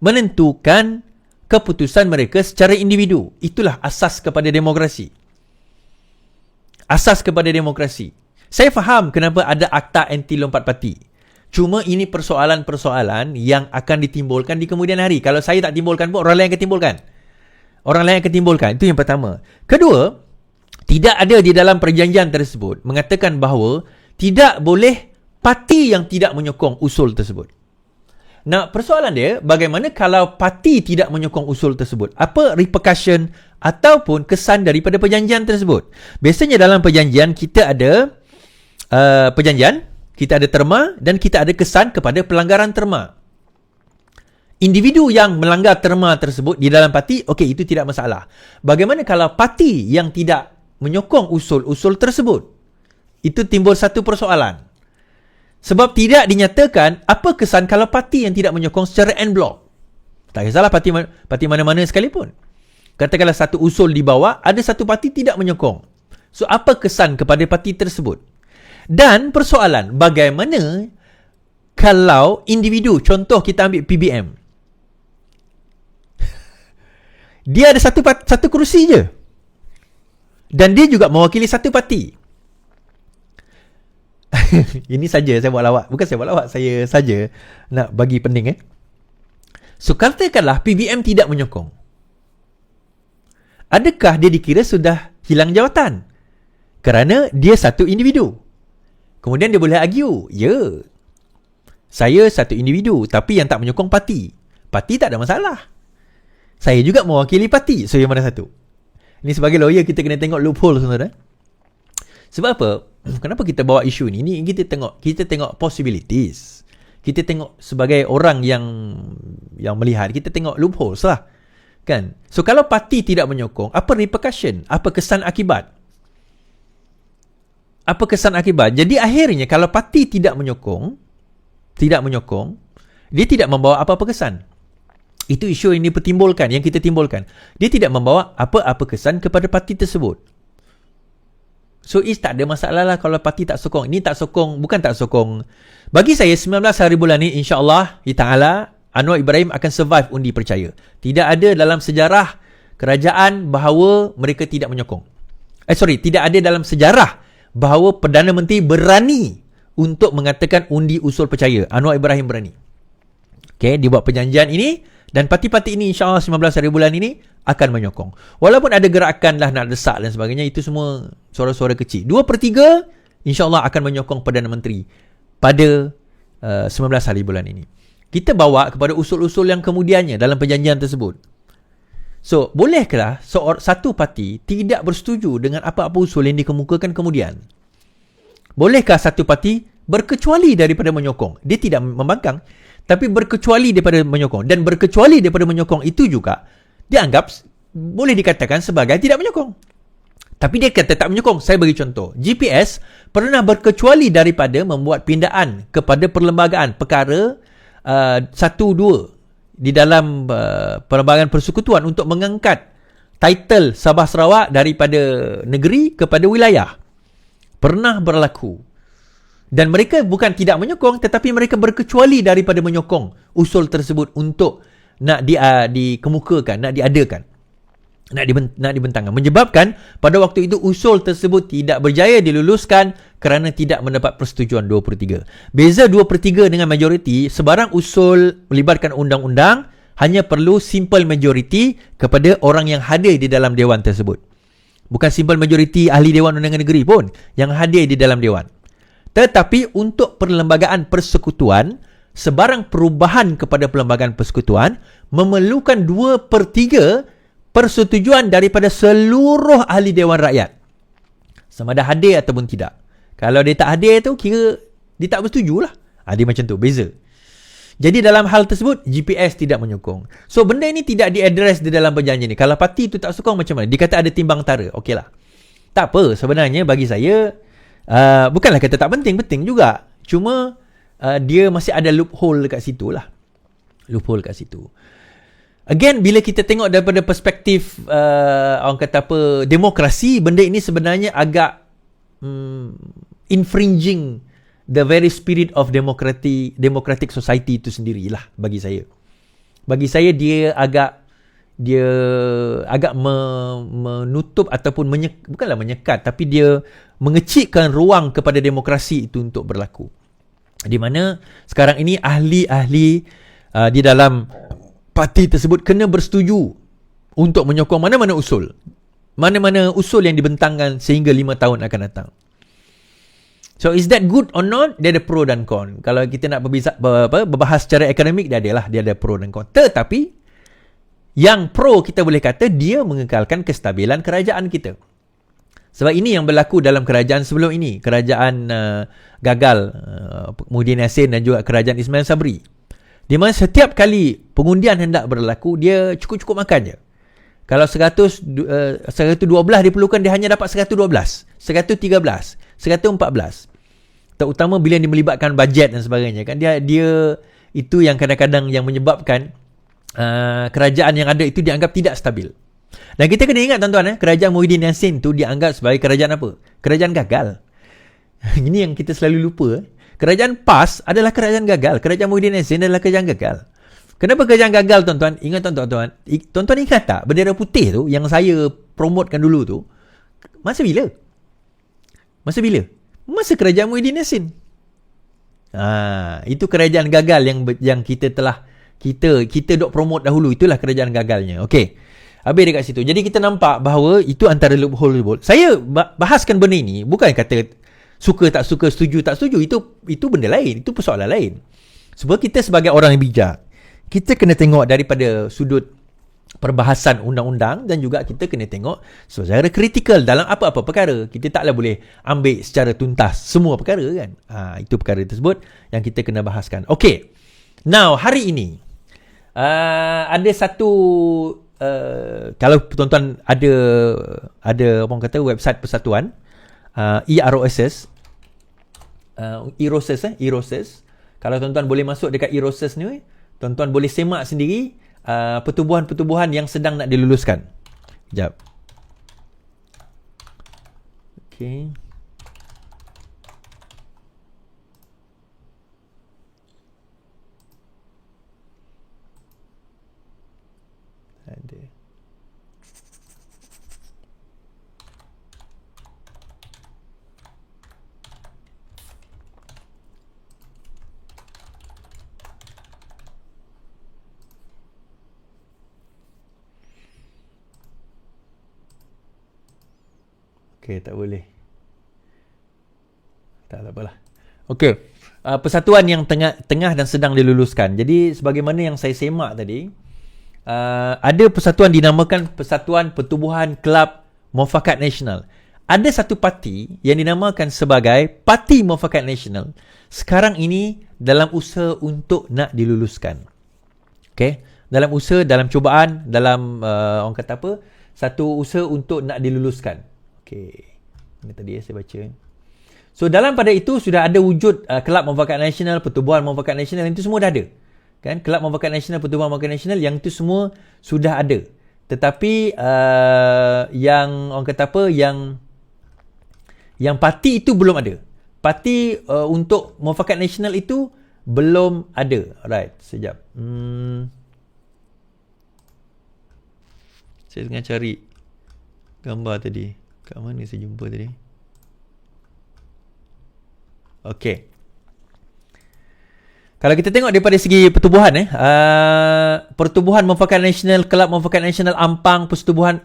menentukan keputusan mereka secara individu. Itulah asas kepada demokrasi. Asas kepada demokrasi. Saya faham kenapa ada akta anti lompat parti. Cuma ini persoalan-persoalan yang akan ditimbulkan di kemudian hari. Kalau saya tak timbulkan pun orang lain akan timbulkan. Orang lain akan timbulkan. Itu yang pertama. Kedua, tidak ada di dalam perjanjian tersebut mengatakan bahawa tidak boleh parti yang tidak menyokong usul tersebut. Nah, persoalan dia, bagaimana kalau parti tidak menyokong usul tersebut? Apa repercussion ataupun kesan daripada perjanjian tersebut? Biasanya dalam perjanjian kita ada perjanjian, kita ada terma dan kita ada kesan kepada pelanggaran terma. Individu yang melanggar terma tersebut di dalam parti, okey, itu tidak masalah. Bagaimana kalau parti yang tidak menyokong usul-usul tersebut? Itu timbul satu persoalan. Sebab tidak dinyatakan apa kesan kalau parti yang tidak menyokong secara en bloc. Tak kisahlah parti mana-mana sekalipun. Katakanlah satu usul dibawa, ada satu parti tidak menyokong. So, apa kesan kepada parti tersebut? Dan persoalan, bagaimana kalau individu, contoh kita ambil PBM. Dia ada satu kerusi je. Dan dia juga mewakili satu parti. Ini saja saya buat lawak. Bukan saya buat lawak, saya saja nak bagi pening. So, katakanlah PBM tidak menyokong. Adakah dia dikira sudah hilang jawatan? Kerana dia satu individu. Kemudian dia boleh argue, ya, saya satu individu tapi yang tak menyokong parti. Parti tak ada masalah. Saya juga mewakili parti. So yang mana satu? Ini sebagai lawyer kita kena tengok loophole, saudara. Sebab apa? Kenapa kita bawa isu ni? Ini kita tengok possibilities. Kita tengok sebagai orang yang melihat, kita tengok loopholes lah. Kan? So kalau parti tidak menyokong, apa repercussion? Apa kesan akibat? Apa kesan akibat? Jadi akhirnya kalau parti tidak menyokong, dia tidak membawa apa-apa kesan. Itu isu yang dipertimbulkan, yang kita timbulkan. Dia tidak membawa apa-apa kesan kepada parti tersebut. So tak ada masalah lah kalau parti tak sokong. Ini tak sokong, bukan tak sokong. Bagi saya 19 hari bulan ni, insyaAllah ta'ala, Anwar Ibrahim akan survive undi percaya. Tidak ada dalam sejarah kerajaan bahawa mereka tidak menyokong. Tidak ada dalam sejarah bahawa Perdana Menteri berani untuk mengatakan undi usul percaya. Anwar Ibrahim berani. Okay, dia buat perjanjian ini dan parti-parti ini insyaAllah 19 hari bulan ini akan menyokong. Walaupun ada gerakan lah nak desak dan sebagainya, itu semua suara-suara kecil. 2/3 insyaAllah akan menyokong Perdana Menteri pada 19 hari bulan ini. Kita bawa kepada usul-usul yang kemudiannya dalam perjanjian tersebut. So, bolehkah satu parti tidak bersetuju dengan apa-apa usul yang dikemukakan kemudian? Bolehkah satu parti berkecuali daripada menyokong? Dia tidak membangkang, tapi berkecuali daripada menyokong. Dan berkecuali daripada menyokong itu juga dianggap boleh dikatakan sebagai tidak menyokong. Tapi dia kata tak menyokong. Saya bagi contoh. GPS pernah berkecuali daripada membuat pindaan kepada perlembagaan perkara 1-2 di dalam perlembagaan persekutuan untuk mengangkat title Sabah Sarawak daripada negeri kepada wilayah. Pernah berlaku. Dan mereka bukan tidak menyokong, tetapi mereka berkecuali daripada menyokong usul tersebut untuk nak dikemukakan, nak diadakan, nak dibentangkan. Menyebabkan pada waktu itu usul tersebut tidak berjaya diluluskan kerana tidak mendapat persetujuan 2/3. Beza 2/3 dengan majoriti, sebarang usul melibatkan undang-undang hanya perlu simple majority kepada orang yang hadir di dalam dewan tersebut. Bukan simple majority ahli Dewan Undangan Negeri pun yang hadir di dalam dewan. Tetapi untuk perlembagaan persekutuan, sebarang perubahan kepada perlembagaan persekutuan memerlukan 2/3 persetujuan daripada seluruh ahli Dewan Rakyat. Sama ada hadir ataupun tidak. Kalau dia tak hadir tu, kira dia tak bersetuju lah. Dia macam tu, beza. Jadi dalam hal tersebut, GPS tidak menyokong. So benda ini tidak diadres di dalam perjanjian ni. Kalau parti tu tak sokong macam mana? Dikata ada timbang tara. Okey lah. Tak apa, sebenarnya bagi saya, bukanlah kata tak penting, penting juga. Cuma dia masih ada loophole dekat situ lah. Loophole kat situ. Again, bila kita tengok daripada perspektif orang kata apa, demokrasi, benda ini sebenarnya agak infringing the very spirit of democratic society itu sendirilah bagi saya. Bagi saya dia agak menutup ataupun bukanlah menyekat, tapi dia mengecilkan ruang kepada demokrasi itu untuk berlaku. Di mana sekarang ini ahli-ahli di dalam parti tersebut kena bersetuju untuk menyokong mana-mana usul yang dibentangkan sehingga 5 tahun akan datang. So is that good or not? Dia ada pro dan con. Kalau kita nak berbahas secara akademik, dia ada pro dan con. Tetapi yang pro kita boleh kata dia mengekalkan kestabilan kerajaan kita. Sebab ini yang berlaku dalam kerajaan sebelum ini. Kerajaan gagal, Muhyiddin Yassin dan juga kerajaan Ismail Sabri. Di mana setiap kali pengundian hendak berlaku, dia cukup-cukup makan je. Kalau 112 diperlukan, dia hanya dapat 112, 113, 114. Terutama bila dia melibatkan bajet dan sebagainya. Kan dia itu yang kadang-kadang yang menyebabkan kerajaan yang ada itu dianggap tidak stabil. Dan kita kena ingat tuan-tuan, kerajaan Muhyiddin Yassin tu dianggap sebagai kerajaan apa? Kerajaan gagal. Ini yang kita selalu lupa. Kerajaan PAS adalah kerajaan gagal. Kerajaan Muhyiddin Yassin adalah kerajaan gagal. Kenapa kerajaan gagal, tuan-tuan? Ingat tuan-tuan. Tuan-tuan ingat tak bendera putih tu yang saya promotekan dulu tu? Masa bila? Masa kerajaan Muhyiddin Yassin. Itu kerajaan gagal yang kita dok promote dahulu. Itulah kerajaan gagalnya. Okey. Habis dekat situ. Jadi kita nampak bahawa itu antara loophole. Saya bahaskan benda ini bukan kata suka tak suka, setuju tak setuju. Itu benda lain. Itu persoalan lain. Sebab kita sebagai orang yang bijak, kita kena tengok daripada sudut perbahasan undang-undang dan juga kita kena tengok secara kritikal dalam apa-apa perkara. Kita taklah boleh ambil secara tuntas semua perkara kan. Itu perkara tersebut yang kita kena bahaskan. Okay. Now, hari ini ada satu kalau tuan-tuan ada apa orang kata website persatuan EROSS EROSS. Kalau tuan-tuan boleh masuk dekat EROSS ni, tuan-tuan boleh semak sendiri pertubuhan-pertubuhan yang sedang nak diluluskan. Sekejap. Okay. Ada. Okay, tak boleh. Tak apalah. Okay. Persatuan yang tengah dan sedang diluluskan. Jadi, sebagaimana yang saya semak tadi, ada persatuan dinamakan Persatuan Pertubuhan Kelab Muafakat Nasional. Ada satu parti yang dinamakan sebagai Parti Muafakat Nasional. Sekarang ini dalam usaha untuk nak diluluskan. Okay? Dalam usaha, dalam cubaan, dalam orang kata apa? Satu usaha untuk nak diluluskan. Okay. Ini tadi saya baca. So, dalam pada itu sudah ada wujud Kelab Muafakat Nasional, Pertubuhan Muafakat Nasional, yang itu semua dah ada. Kan, Kelab Muafakat Nasional, Pertubuhan Muafakat Nasional, yang itu semua sudah ada. Tetapi yang orang kata apa, yang parti itu belum ada. Parti untuk Muafakat Nasional itu belum ada. Alright, sekejap. Saya tengah cari gambar tadi. Kat mana saya jumpa tadi? Okey. Kalau kita tengok daripada segi pertubuhan Pertubuhan Muafakat Nasional, Kelab Muafakat Nasional Ampang, Persatuan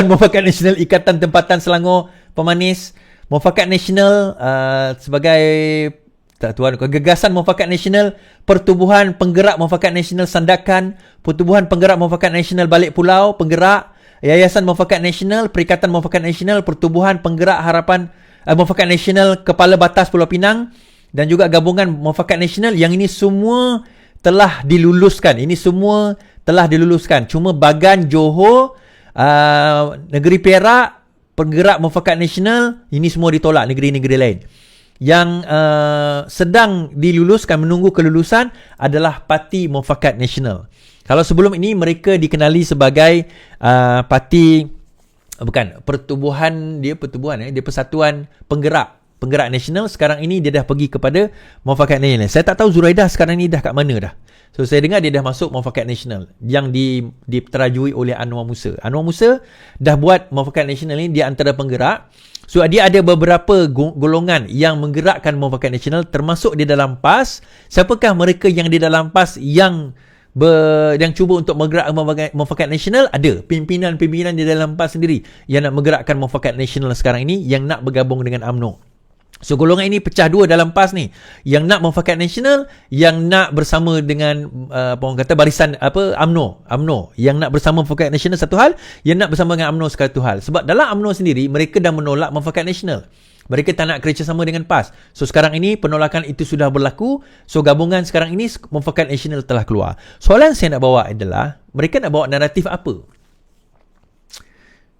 Muafakat Nasional Ikatan Tempatan Selangor Pemanis, Muafakat Nasional sebagai Gagasan Muafakat Nasional, Pertubuhan Penggerak Muafakat Nasional Sandakan, Pertubuhan Penggerak Muafakat Nasional Balik Pulau Penggerak, Yayasan Muafakat Nasional, Perikatan Muafakat Nasional, Pertubuhan Penggerak Harapan Muafakat Nasional Kepala Batas Pulau Pinang, dan juga Gabungan Muafakat Nasional. Yang ini semua telah diluluskan. Ini semua telah diluluskan. Cuma Bagan Johor, Negeri Perak, Penggerak Muafakat Nasional, ini semua ditolak, negeri-negeri lain. Yang sedang diluluskan, menunggu kelulusan adalah Parti Muafakat Nasional. Kalau sebelum ini mereka dikenali sebagai parti pertubuhan, dia Persatuan Penggerak Nasional. Sekarang ini dia dah pergi kepada Muafakat Nasional. Saya tak tahu Zuraidah sekarang ni dah kat mana dah. So saya dengar dia dah masuk Muafakat Nasional yang diterajui oleh Anwar Musa. Anwar Musa dah buat Muafakat Nasional ni, dia antara penggerak. So dia ada beberapa golongan yang menggerakkan Muafakat Nasional, termasuk di dalam PAS. Siapakah mereka yang di dalam PAS yang cuba untuk menggerak Muafakat Nasional? Ada pimpinan-pimpinan di dalam PAS sendiri yang nak menggerakkan Muafakat Nasional sekarang ini, yang nak bergabung dengan UMNO. So golongan ini pecah dua dalam PAS ni. Yang nak Muafakat Nasional, yang nak bersama dengan apa orang kata barisan UMNO. Yang nak bersama Muafakat Nasional satu hal, yang nak bersama dengan UMNO satu hal. Sebab dalam UMNO sendiri mereka dah menolak Muafakat Nasional. Mereka tak nak kerjasama dengan PAS. So sekarang ini penolakan itu sudah berlaku. So gabungan sekarang ini Muafakat Nasional telah keluar. Soalan saya nak bawa adalah, mereka nak bawa naratif apa?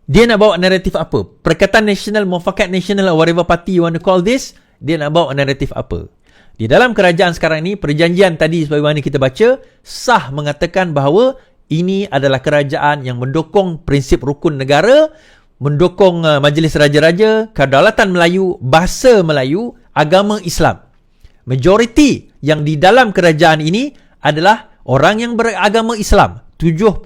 Dia nak bawa naratif apa? Perikatan Nasional, Muafakat Nasional, or whatever party you want to call this, dia nak bawa naratif apa? Di dalam kerajaan sekarang ini, perjanjian tadi sebagaimana kita baca, sah mengatakan bahawa ini adalah kerajaan yang mendukung prinsip rukun negara, mendukung Majlis Raja-Raja, kedaulatan Melayu, bahasa Melayu, agama Islam. Majoriti yang di dalam kerajaan ini adalah orang yang beragama Islam, 71%.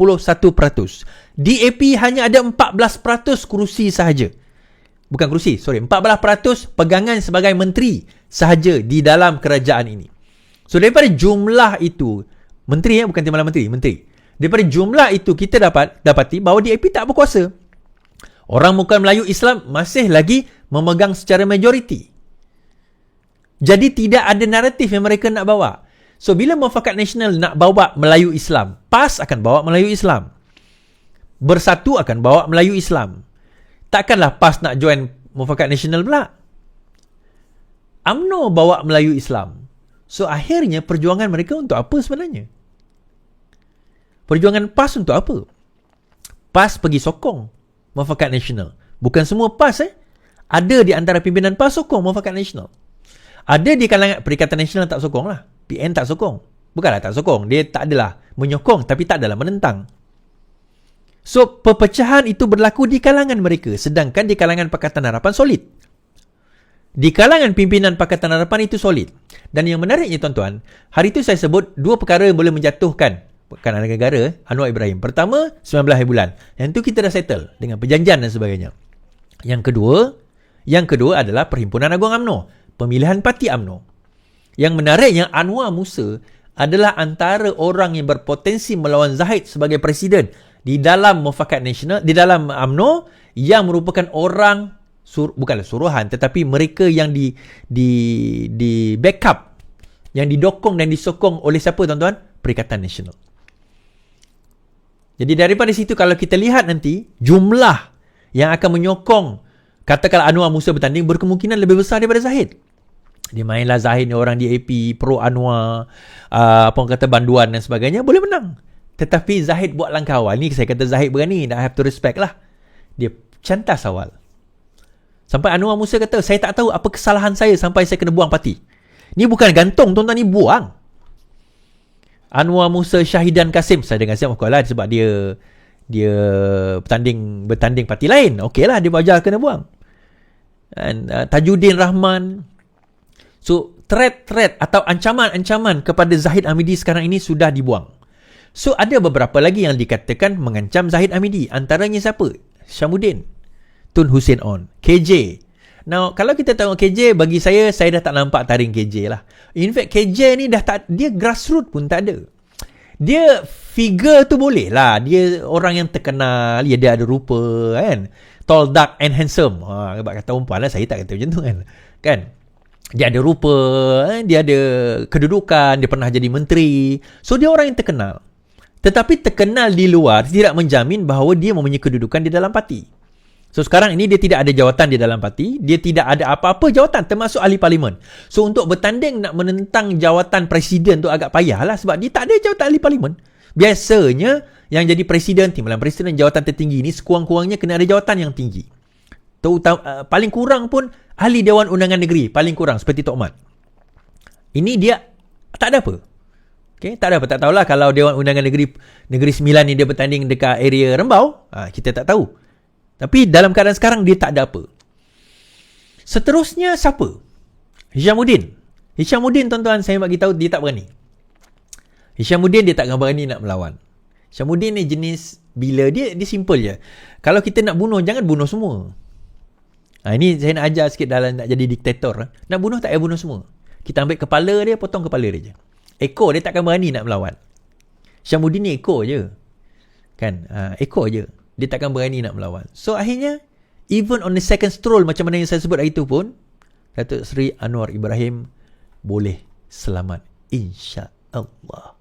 DAP hanya ada 14% kerusi sahaja. Bukan kerusi, 14% pegangan sebagai menteri sahaja di dalam kerajaan ini. So daripada jumlah itu, menteri bukan timbalan menteri. Daripada jumlah itu kita dapati bahawa DAP tak berkuasa. Orang bukan Melayu Islam masih lagi memegang secara majoriti. Jadi tidak ada naratif yang mereka nak bawa. So bila Muafakat Nasional nak bawa Melayu Islam, PAS akan bawa Melayu Islam. Bersatu akan bawa Melayu Islam. Takkanlah PAS nak join Muafakat Nasional pula. UMNO bawa Melayu Islam. So akhirnya perjuangan mereka untuk apa sebenarnya? Perjuangan PAS untuk apa? PAS pergi sokong Muafakat Nasional. Bukan semua PAS Ada di antara pimpinan PAS sokong Muafakat Nasional. Ada di kalangan Perikatan Nasional tak sokong lah. PN tak sokong. Bukanlah tak sokong. Dia tak adalah menyokong tapi tak adalah menentang. So, perpecahan itu berlaku di kalangan mereka. Sedangkan di kalangan Pakatan Harapan solid. Di kalangan pimpinan Pakatan Harapan itu solid. Dan yang menariknya tuan-tuan, hari itu saya sebut dua perkara yang boleh menjatuhkan Perdana Negara Anwar Ibrahim. Pertama, 19 hari bulan. Yang itu kita dah settle dengan perjanjian dan sebagainya. Yang kedua adalah Perhimpunan Agung UMNO. Pemilihan parti UMNO. Yang menariknya, Anwar Musa adalah antara orang yang berpotensi melawan Zahid sebagai presiden di dalam Muafakat Nasional, di dalam UMNO, yang merupakan orang bukanlah suruhan, tetapi mereka yang di backup, yang didokong dan disokong oleh siapa tuan-tuan? Perikatan Nasional. Jadi daripada situ kalau kita lihat nanti jumlah yang akan menyokong, katakanlah Anwar Musa bertanding, berkemungkinan lebih besar daripada Zahid. Dia mainlah Zahid ni orang DAP, pro Anwar, apa orang kata banduan dan sebagainya, boleh menang. Tetapi Zahid buat langkah awal. Ni saya kata Zahid berani, I have to respect lah. Dia cantas awal. Sampai Anwar Musa kata, saya tak tahu apa kesalahan saya sampai saya kena buang parti. Ni bukan gantung tuan-tuan, ni buang. Anwar Musa Syahidan Kasim, saya dengan siap lah sebab dia bertanding parti lain. Okey lah, dia wajar kena buang. Dan Tajuddin Rahman. So, threat atau ancaman-ancaman kepada Zahid Hamidi sekarang ini sudah dibuang. So, ada beberapa lagi yang dikatakan mengancam Zahid Hamidi. Antaranya siapa? Syamuddin, Tun Hussein On, KJ. Now, kalau kita tengok KJ, bagi saya dah tak nampak taring KJ lah. In fact, KJ ni dah tak, dia grassroots pun tak ada. Dia figure tu boleh lah. Dia orang yang terkenal, dia ada rupa kan. Tall, dark and handsome. Kata perempuan lah, saya tak kata macam tu kan. Dia ada rupa, dia ada kedudukan, dia pernah jadi menteri. So, dia orang yang terkenal. Tetapi terkenal di luar tidak menjamin bahawa dia mempunyai kedudukan di dalam parti. So, sekarang ini dia tidak ada jawatan di dalam parti. Dia tidak ada apa-apa jawatan termasuk ahli parlimen. So, untuk bertanding nak menentang jawatan presiden tu agak payah lah sebab dia tak ada jawatan ahli parlimen. Biasanya, yang jadi presiden, timbalan presiden jawatan tertinggi ni sekurang-kurangnya kena ada jawatan yang tinggi. Paling kurang pun ahli Dewan Undangan Negeri, paling kurang seperti Tok Mat. Ini dia tak ada apa. Okay, tak ada apa. Tak tahulah kalau Dewan Undangan Negeri 9 ni dia bertanding dekat area Rembau, kita tak tahu. Tapi dalam keadaan sekarang dia tak ada apa. Seterusnya siapa? Hishamuddin. Hishamuddin tuan-tuan, saya bagi tahu dia tak berani. Hishamuddin dia tak berani nak melawan. Hishamuddin ni jenis bila dia simple je. Kalau kita nak bunuh, jangan bunuh semua. Ini saya nak ajar sikit dalam nak jadi diktator. Nak bunuh tak payah bunuh semua. Kita ambil kepala dia, potong kepala dia je. Ekor dia takkan berani nak melawan. Hishamuddin ni ekor je. Kan? Ekor je. Dia takkan berani nak melawan. So akhirnya, even on the second stroll macam mana yang saya sebut hari itu pun, Datuk Seri Anwar Ibrahim boleh selamat. InsyaAllah.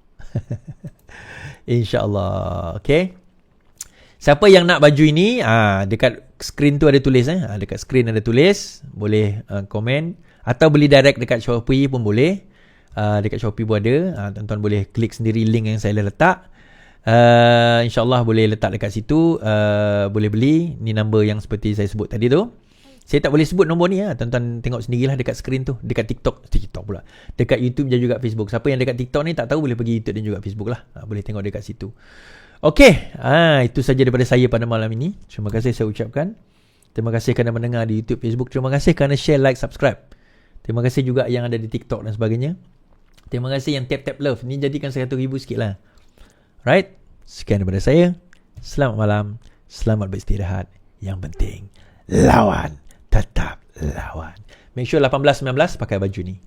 InsyaAllah. Okay. Siapa yang nak baju ini, dekat skrin tu ada tulis. Dekat skrin ada tulis. Boleh komen. Atau beli direct dekat Shopee pun boleh. Dekat Shopee pun ada. Tuan-tuan boleh klik sendiri link yang saya letak. InsyaAllah boleh letak dekat situ. Boleh beli. Ni nombor yang seperti saya sebut tadi tu. Saya tak boleh sebut nombor ni. Tuan-tuan tengok sendirilah dekat skrin tu. Dekat TikTok pula. Dekat YouTube dan juga Facebook. Siapa yang dekat TikTok ni tak tahu, boleh pergi YouTube dan juga Facebook lah. Boleh tengok dekat situ. Okey, itu saja daripada saya pada malam ini. Terima kasih saya ucapkan. Terima kasih kerana mendengar di YouTube, Facebook. Terima kasih kerana share, like, subscribe. Terima kasih juga yang ada di TikTok dan sebagainya. Terima kasih yang tap-tap love. Ni jadikan 100,000 sikit lah. Right? Sekian daripada saya. Selamat malam. Selamat beristirahat. Yang penting, lawan. Tetap lawan. Make sure 18-19 pakai baju ni.